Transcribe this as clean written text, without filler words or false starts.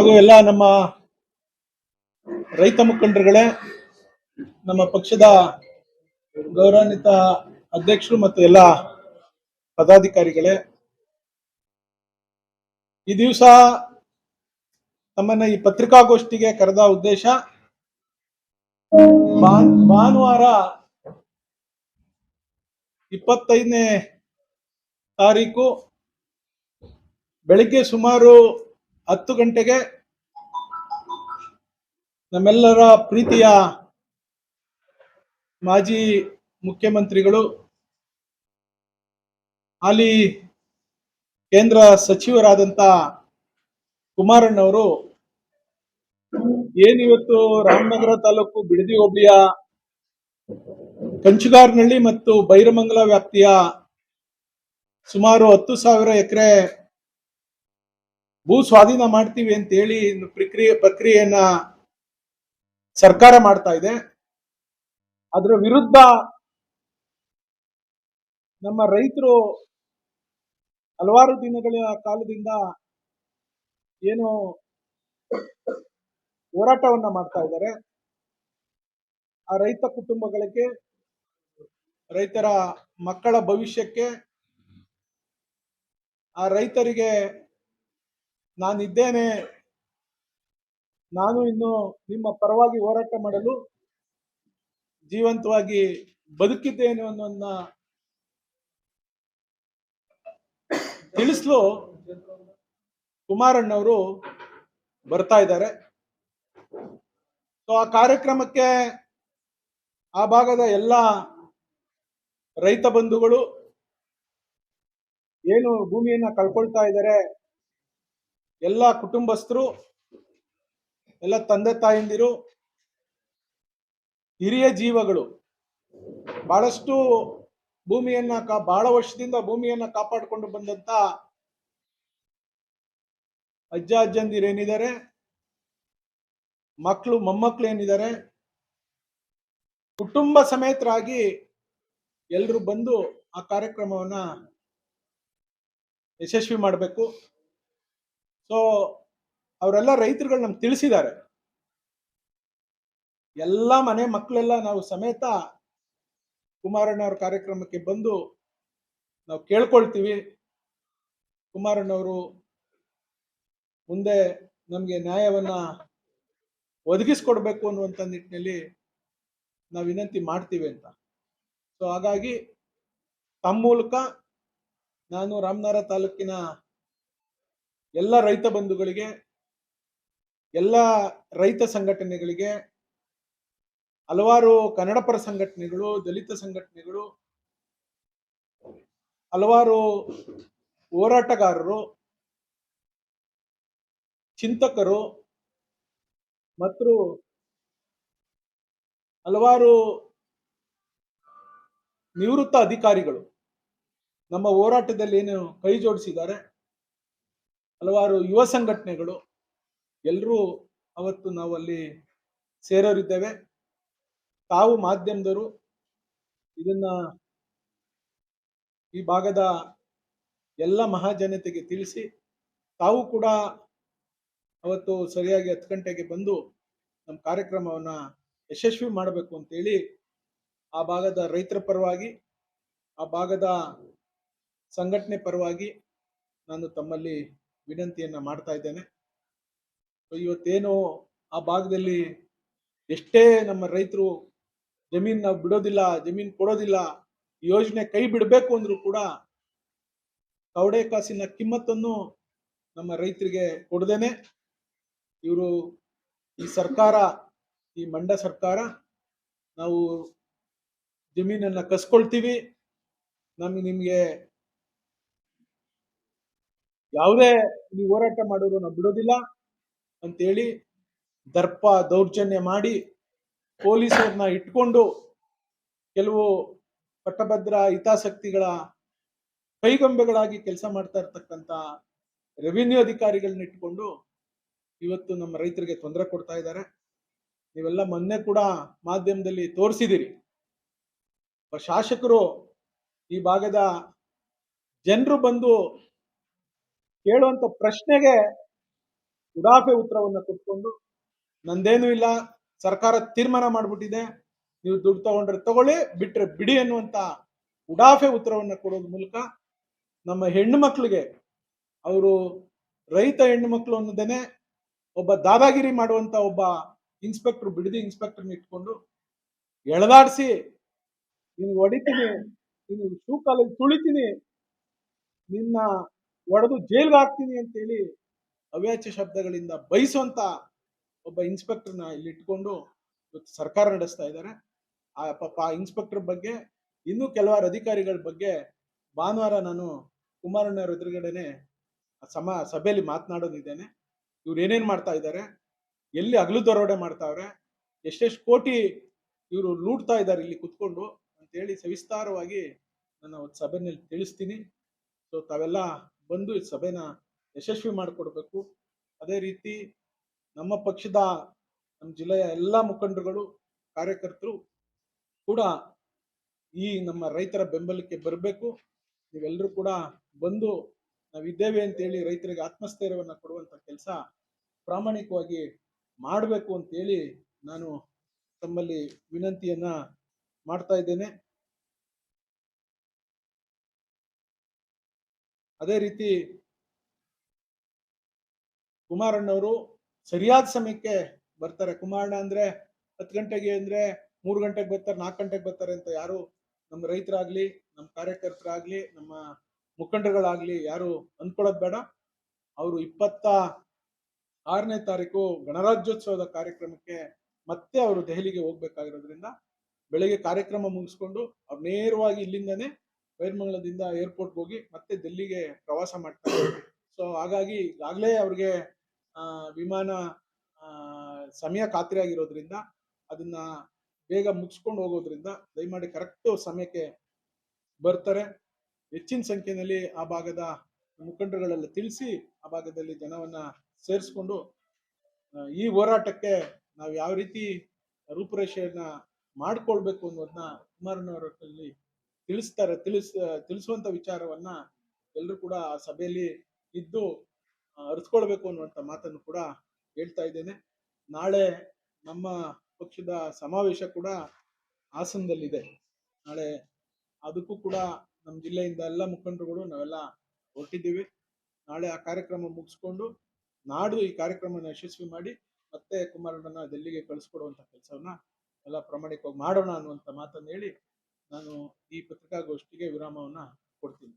ಹಾಗೂ ಎಲ್ಲ ನಮ್ಮ ರೈತ ಮುಖಂಡರುಗಳೇ, ನಮ್ಮ ಪಕ್ಷದ ಗೌರವಾನ್ವಿತ ಅಧ್ಯಕ್ಷರು ಮತ್ತು ಎಲ್ಲ ಪದಾಧಿಕಾರಿಗಳೇ, ಈ ದಿವಸ ನಮ್ಮನ್ನ ಈ ಪತ್ರಿಕಾಗೋಷ್ಠಿಗೆ ಕರೆದ ಉದ್ದೇಶ ಭಾನುವಾರ 25ನೇ ತಾರೀಕು ಬೆಳಿಗ್ಗೆ ಸುಮಾರು 10 ಗಂಟೆಗೆ ನಮ್ಮೆಲ್ಲರ ಪ್ರೀತಿಯ ಮಾಜಿ ಮುಖ್ಯಮಂತ್ರಿಗಳು, ಹಾಲಿ ಕೇಂದ್ರ ಸಚಿವರಾದಂತ ಕುಮಾರಣ್ಣವರು ಏನಿವತ್ತು ರಾಮನಗರ ತಾಲೂಕು ಬಿಡದಿ ಹೋಬಳಿಯ ಕಂಚುಗಾರನಹಳ್ಳಿ ಮತ್ತು ಬೈರಮಂಗಲ ವ್ಯಾಪ್ತಿಯ ಸುಮಾರು 10,000 ಎಕರೆ ಭೂ ಸ್ವಾಧೀನ ಮಾಡ್ತೀವಿ ಅಂತ ಹೇಳಿ ಪ್ರಕ್ರಿಯೆಯನ್ನ ಸರ್ಕಾರ ಮಾಡ್ತಾ ಇದೆ. ಅದರ ವಿರುದ್ಧ ನಮ್ಮ ರೈತರು ಹಲವಾರು ದಿನಗಳ ಕಾಲದಿಂದ ಏನು ಹೋರಾಟವನ್ನ ಮಾಡ್ತಾ ಇದ್ದಾರೆ. ಆ ರೈತ ಕುಟುಂಬಗಳಿಗೆ, ರೈತರ ಮಕ್ಕಳ ಭವಿಷ್ಯಕ್ಕೆ, ಆ ರೈತರಿಗೆ ನಾನಿದ್ದೇನೆ, ನಾನು ಇನ್ನು ನಿಮ್ಮ ಪರವಾಗಿ ಹೋರಾಟ ಮಾಡಲು ಜೀವಂತವಾಗಿ ಬದುಕಿದ್ದೇನೆ ಅನ್ನೋದನ್ನ ತಿಳಿಸಲು ಕುಮಾರಣ್ಣವರು ಬರ್ತಾ ಇದ್ದಾರೆ. ಸೊ ಆ ಕಾರ್ಯಕ್ರಮಕ್ಕೆ ಆ ಭಾಗದ ಎಲ್ಲ ರೈತ ಬಂಧುಗಳು, ಏನು ಭೂಮಿಯನ್ನ ಕಳ್ಕೊಳ್ತಾ ಇದ್ದಾರೆ, ಎಲ್ಲ ಕುಟುಂಬಸ್ಥರು, ಎಲ್ಲ ತಂದೆ ತಾಯಂದಿರು, ಹಿರಿಯ ಜೀವಗಳು, ಬಹಳಷ್ಟು ಭೂಮಿಯನ್ನ ಬಹಳ ವರ್ಷದಿಂದ ಭೂಮಿಯನ್ನ ಕಾಪಾಡಿಕೊಂಡು ಬಂದಂತ ಅಜ್ಜ ಅಜ್ಜಂದಿರು ಏನಿದ್ದಾರೆ, ಮಕ್ಕಳು ಮೊಮ್ಮಕ್ಕಳು ಏನಿದ್ದಾರೆ, ಕುಟುಂಬ ಸಮೇತರಾಗಿ ಎಲ್ಲರೂ ಬಂದು ಆ ಕಾರ್ಯಕ್ರಮವನ್ನ ಯಶಸ್ವಿ ಮಾಡಬೇಕು. ಸೊ ಅವರೆಲ್ಲ ರೈತರುಗಳು ನಮ್ಗೆ ತಿಳಿಸಿದ್ದಾರೆ, ಎಲ್ಲ ಮನೆ ಮಕ್ಕಳೆಲ್ಲ ನಾವು ಸಮೇತ ಕುಮಾರಣ್ಣವ್ರ ಕಾರ್ಯಕ್ರಮಕ್ಕೆ ಬಂದು ನಾವು ಕೇಳ್ಕೊಳ್ತೀವಿ. ಕುಮಾರಣ್ಣವರು ಮುಂದೆ ನಮ್ಗೆ ನ್ಯಾಯವನ್ನ ಒದಗಿಸ್ಕೊಡ್ಬೇಕು ಅನ್ನುವಂಥ ನಿಟ್ಟಿನಲ್ಲಿ ನಾವು ವಿನಂತಿ ಮಾಡ್ತೀವಿ ಅಂತ. ಸೊ ಹಾಗಾಗಿ ತಮ್ಮ ಮೂಲಕ ನಾನು ರಾಮನಗರ ತಾಲೂಕಿನ ಎಲ್ಲ ರೈತ ಬಂಧುಗಳಿಗೆ, ಎಲ್ಲ ರೈತ ಸಂಘಟನೆಗಳಿಗೆ, ಹಲವಾರು ಕನ್ನಡ ಪರ ಸಂಘಟನೆಗಳು, ದಲಿತ ಸಂಘಟನೆಗಳು, ಹಲವಾರು ಹೋರಾಟಗಾರರು, ಚಿಂತಕರು ಮತ್ತು ಹಲವಾರು ನಿವೃತ್ತ ಅಧಿಕಾರಿಗಳು ನಮ್ಮ ಹೋರಾಟದಲ್ಲಿ ಏನು ಕೈ ಜೋಡಿಸಿದ್ದಾರೆ, ಹಲವಾರು ಯುವ ಸಂಘಟನೆಗಳು ಎಲ್ಲರೂ ಅವತ್ತು ನಾವು ಅಲ್ಲಿ ಸೇರೋರಿದ್ದೇವೆ. ತಾವು ಮಾಧ್ಯಮದವರು ಇದನ್ನ ಈ ಭಾಗದ ಎಲ್ಲ ಮಹಾಜನತೆಗೆ ತಿಳಿಸಿ, ತಾವು ಕೂಡ ಅವತ್ತು ಸರಿಯಾಗಿ 10 ಗಂಟೆಗೆ ಬಂದು ನಮ್ಮ ಕಾರ್ಯಕ್ರಮವನ್ನ ಯಶಸ್ವಿ ಮಾಡಬೇಕು ಅಂತೇಳಿ ಆ ಭಾಗದ ರೈತರ ಪರವಾಗಿ, ಆ ಭಾಗದ ಸಂಘಟನೆ ಪರವಾಗಿ ನಾನು ತಮ್ಮಲ್ಲಿ ವಿನಂತಿಯನ್ನ ಮಾಡ್ತಾ ಇದ್ದೇನೆ. ಇವತ್ತೇನು ಆ ಭಾಗದಲ್ಲಿ ಎಷ್ಟೇ ನಮ್ಮ ರೈತರು ಜಮೀನ್ ನಾವು ಬಿಡೋದಿಲ್ಲ, ಜಮೀನ್ ಕೊಡೋದಿಲ್ಲ, ಯೋಜನೆ ಕೈ ಬಿಡಬೇಕು ಅಂದ್ರೂ ಕೂಡ ಕವಡೆ ಕಾಸಿನ ಕಿಮ್ಮತ್ತನ್ನು ನಮ್ಮ ರೈತರಿಗೆ ಕೊಡದೇನೆ ಇವರು ಈ ಸರ್ಕಾರ, ಈ ಮಂಡ ಸರ್ಕಾರ, ನಾವು ಜಮೀನನ್ನ ಕಸ್ಕೊಳ್ತೀವಿ, ನಿಮ್ಗೆ ಯಾವುದೇ ನೀವು ಹೋರಾಟ ಮಾಡೋರು ನಾವು ಬಿಡೋದಿಲ್ಲ ಅಂತೇಳಿ ದರ್ಪ ದೌರ್ಜನ್ಯ ಮಾಡಿ ಪೊಲೀಸರನ್ನ ಇಟ್ಕೊಂಡು ಕೆಲವು ಪಟ್ಟಭದ್ರ ಹಿತಾಸಕ್ತಿಗಳ ಕೈಗೊಂಬೆಗಳಾಗಿ ಕೆಲಸ ಮಾಡ್ತಾ ಇರ್ತಕ್ಕಂಥ ರೆವಿನ್ಯೂ ಅಧಿಕಾರಿಗಳನ್ನ ಇಟ್ಕೊಂಡು ಇವತ್ತು ನಮ್ಮ ರೈತರಿಗೆ ತೊಂದರೆ ಕೊಡ್ತಾ ಇದ್ದಾರೆ. ನೀವೆಲ್ಲ ಮೊನ್ನೆ ಕೂಡ ಮಾಧ್ಯಮದಲ್ಲಿ ತೋರಿಸಿದಿರಿ. ಶಾಸಕರು ಈ ಭಾಗದ ಜನರು ಬಂದು ಕೇಳುವಂತ ಪ್ರಶ್ನೆಗೆ ಉಡಾಫೆ ಉತ್ತರವನ್ನ ಕೊಟ್ಕೊಂಡು ನಂದೇನು ಇಲ್ಲ, ಸರ್ಕಾರ ತೀರ್ಮಾನ ಮಾಡ್ಬಿಟ್ಟಿದೆ, ನೀವು ದುಡ್ಡು ತಗೊಂಡ್ರೆ ತಗೊಳ್ಳಿ, ಬಿಟ್ರೆ ಬಿಡಿ ಅನ್ನುವಂತ ಉಡಾಫೆ ಉತ್ತರವನ್ನ ಕೊಡೋದ್ ಮೂಲಕ ನಮ್ಮ ಹೆಣ್ಣು ಮಕ್ಕಳಿಗೆ, ಅವರು ರೈತ ಹೆಣ್ಣು ಮಕ್ಕಳು ಅನ್ನೋದೇನೆ ಒಬ್ಬ ದಾದಾಗಿರಿ ಮಾಡುವಂತ ಒಬ್ಬ ಇನ್ಸ್ಪೆಕ್ಟರ್, ಬಿಡದಿ ಇನ್ಸ್ಪೆಕ್ಟರ್ನ ಇಟ್ಕೊಂಡು ಎಳೆದಾಡಿಸಿ ನೀನು ಹೊಡಿತೀನಿ, ನೀನು ಶೂ ಕಾಲಲ್ಲಿ ತುಳಿತೀನಿ, ನಿನ್ನ ಒಡೆದು ಜೈಲ್ಗೆ ಹಾಕ್ತೀನಿ ಅಂತೇಳಿ ಅವ್ಯಾಚ್ಯ ಶಬ್ದಗಳಿಂದ ಬಯಸುವಂತ ಒಬ್ಬ ಇನ್ಸ್ಪೆಕ್ಟರ್ನ ಇಲ್ಲಿ ಇಟ್ಕೊಂಡು ಇವತ್ತು ಸರ್ಕಾರ ನಡೆಸ್ತಾ ಇದ್ದಾರೆ. ಆ ಪಾಪ ಇನ್ಸ್ಪೆಕ್ಟರ್ ಬಗ್ಗೆ, ಇನ್ನೂ ಕೆಲವಾರು ಅಧಿಕಾರಿಗಳ ಬಗ್ಗೆ ಭಾನುವಾರ ನಾನು ಕುಮಾರಣ್ಣವ್ರ ಎದುರುಗಡೆನೆ ಸಭೆಯಲ್ಲಿ ಮಾತನಾಡೋದಿದ್ದೇನೆ. ಇವ್ರು ಏನೇನ್ ಮಾಡ್ತಾ ಇದ್ದಾರೆ, ಎಲ್ಲಿ ಹಗಲು ದರೋಡೆ ಮಾಡ್ತಾವ್ರೆ, ಎಷ್ಟೆಷ್ಟು ಕೋಟಿ ಇವರು ಲೂಟ್ತಾ ಇದ್ದಾರೆ ಇಲ್ಲಿ ಕುತ್ಕೊಂಡು ಅಂತೇಳಿ ಸವಿಸ್ತಾರವಾಗಿ ನಾನು ಅವತ್ತು ಸಭೆಯಲ್ಲಿ ತಿಳಿಸ್ತೀನಿ. ಸೊ ತಾವೆಲ್ಲ ಬಂದು ಈ ಸಭೆನ ಯಶಸ್ವಿ ಮಾಡಿಕೊಡ್ಬೇಕು. ಅದೇ ರೀತಿ ನಮ್ಮ ಪಕ್ಷದ, ನಮ್ಮ ಜಿಲ್ಲೆಯ ಎಲ್ಲ ಮುಖಂಡರುಗಳು, ಕಾರ್ಯಕರ್ತರು ಕೂಡ ಈ ನಮ್ಮ ರೈತರ ಬೆಂಬಲಕ್ಕೆ ಬರಬೇಕು. ನೀವೆಲ್ಲರೂ ಕೂಡ ಬಂದು ನಾವಿದ್ದೇವೆ ಅಂತೇಳಿ ರೈತರಿಗೆ ಆತ್ಮಸ್ಥೈರ್ಯವನ್ನ ಕೊಡುವಂತ ಕೆಲಸ ಪ್ರಾಮಾಣಿಕವಾಗಿ ಮಾಡಬೇಕು ಅಂತೇಳಿ ನಾನು ತಮ್ಮಲ್ಲಿ ವಿನಂತಿಯನ್ನ ಮಾಡ್ತಾ ಇದ್ದೇನೆ. ಅದೇ ರೀತಿ ಕುಮಾರಣ್ಣವರು ಸರಿಯಾದ ಸಮಯಕ್ಕೆ ಬರ್ತಾರೆ. ಕುಮಾರಣ್ಣ ಅಂದ್ರೆ 10 ಗಂಟೆಗೆ ಅಂದ್ರೆ 3 ಗಂಟೆಗೆ ಬರ್ತಾರೆ, 4 ಗಂಟೆಗೆ ಬರ್ತಾರೆ ಅಂತ ಯಾರು ನಮ್ಮ ರೈತರಾಗ್ಲಿ, ನಮ್ಮ ಕಾರ್ಯಕರ್ತರಾಗ್ಲಿ, ನಮ್ಮ ಮುಖಂಡರುಗಳಾಗ್ಲಿ ಯಾರು ಅಂದ್ಕೊಳ್ಳೋದು ಬೇಡ. ಅವರು 26ನೇ ತಾರೀಕು ಗಣರಾಜ್ಯೋತ್ಸವದ ಕಾರ್ಯಕ್ರಮಕ್ಕೆ ಮತ್ತೆ ಅವರು ದೆಹಲಿಗೆ ಹೋಗ್ಬೇಕಾಗಿರೋದ್ರಿಂದ ಬೆಳಗ್ಗೆ ಕಾರ್ಯಕ್ರಮ ಮುಗಿಸ್ಕೊಂಡು ಅವ್ರು ನೇರವಾಗಿ ಇಲ್ಲಿಂದಾನೆ ಬೈರ್ಮಂಗಲದಿಂದ ಏರ್ಪೋರ್ಟ್ ಹೋಗಿ ಮತ್ತೆ ದಿಲ್ಲಿಗೆ ಪ್ರವಾಸ ಮಾಡ್ತಾರೆ. ಸೊ ಹಾಗಾಗಿ ಈಗಾಗಲೇ ಅವ್ರಿಗೆ ವಿಮಾನ ಸಮಯ ಖಾತ್ರಿ ಆಗಿರೋದ್ರಿಂದ ಅದನ್ನ ಬೇಗ ಮುಗಿಸ್ಕೊಂಡು ಹೋಗೋದ್ರಿಂದ ದಯಮಾಡಿ ಕರೆಕ್ಟ್ ಸಮಯಕ್ಕೆ ಬರ್ತಾರೆ. ಹೆಚ್ಚಿನ ಸಂಖ್ಯೆಯಲ್ಲಿ ಆ ಭಾಗದ ಮುಖಂಡರುಗಳೆಲ್ಲ ತಿಳಿಸಿ ಆ ಭಾಗದಲ್ಲಿ ಜನವನ್ನ ಸೇರಿಸ್ಕೊಂಡು ಈ ಹೋರಾಟಕ್ಕೆ ನಾವು ಯಾವ ರೀತಿ ರೂಪುರೇಷೆಯನ್ನ ಮಾಡ್ಕೊಳ್ಬೇಕು ಅನ್ನೋದನ್ನ ಕುಮಾರಣ್ಣವರಲ್ಲಿ ತಿಳಿಸುವಂತ ವಿಚಾರವನ್ನ ಎಲ್ಲರೂ ಕೂಡ ಆ ಸಭೆಯಲ್ಲಿ ಇದ್ದು ಅರಿತುಕೊಳ್ಬೇಕು ಅನ್ನುವಂತ ಮಾತನ್ನು ಕೂಡ ಹೇಳ್ತಾ ಇದ್ದೇನೆ. ನಾಳೆ ನಮ್ಮ ಪಕ್ಷದ ಸಮಾವೇಶ ಕೂಡ ಹಾಸನದಲ್ಲಿದೆ. ನಾಳೆ ಅದಕ್ಕೂ ಕೂಡ ನಮ್ಮ ಜಿಲ್ಲೆಯಿಂದ ಎಲ್ಲ ಮುಖಂಡರುಗಳು ನಾವೆಲ್ಲ ಹೊರಟಿದ್ದೀವಿ. ನಾಳೆ ಆ ಕಾರ್ಯಕ್ರಮ ಮುಗಿಸ್ಕೊಂಡು ನಾಡು ಈ ಕಾರ್ಯಕ್ರಮನ ಯಶಸ್ವಿ ಮಾಡಿ ಮತ್ತೆ ಕುಮಾರಣ್ಣನ ಡೆಲ್ಲಿಗೆ ಕಳಿಸ್ಕೊಡುವಂತ ಕೆಲಸವನ್ನ ಎಲ್ಲ ಪ್ರಾಮಾಣಿಕವಾಗಿ ಮಾಡೋಣ ಅನ್ನುವಂತ ಮಾತನ್ನು ಹೇಳಿ ನಾನು ಈ ಪತ್ರಿಕಾಗೋಷ್ಠಿಗೆ ವಿರಾಮವನ್ನ ಕೊಡ್ತೀನಿ.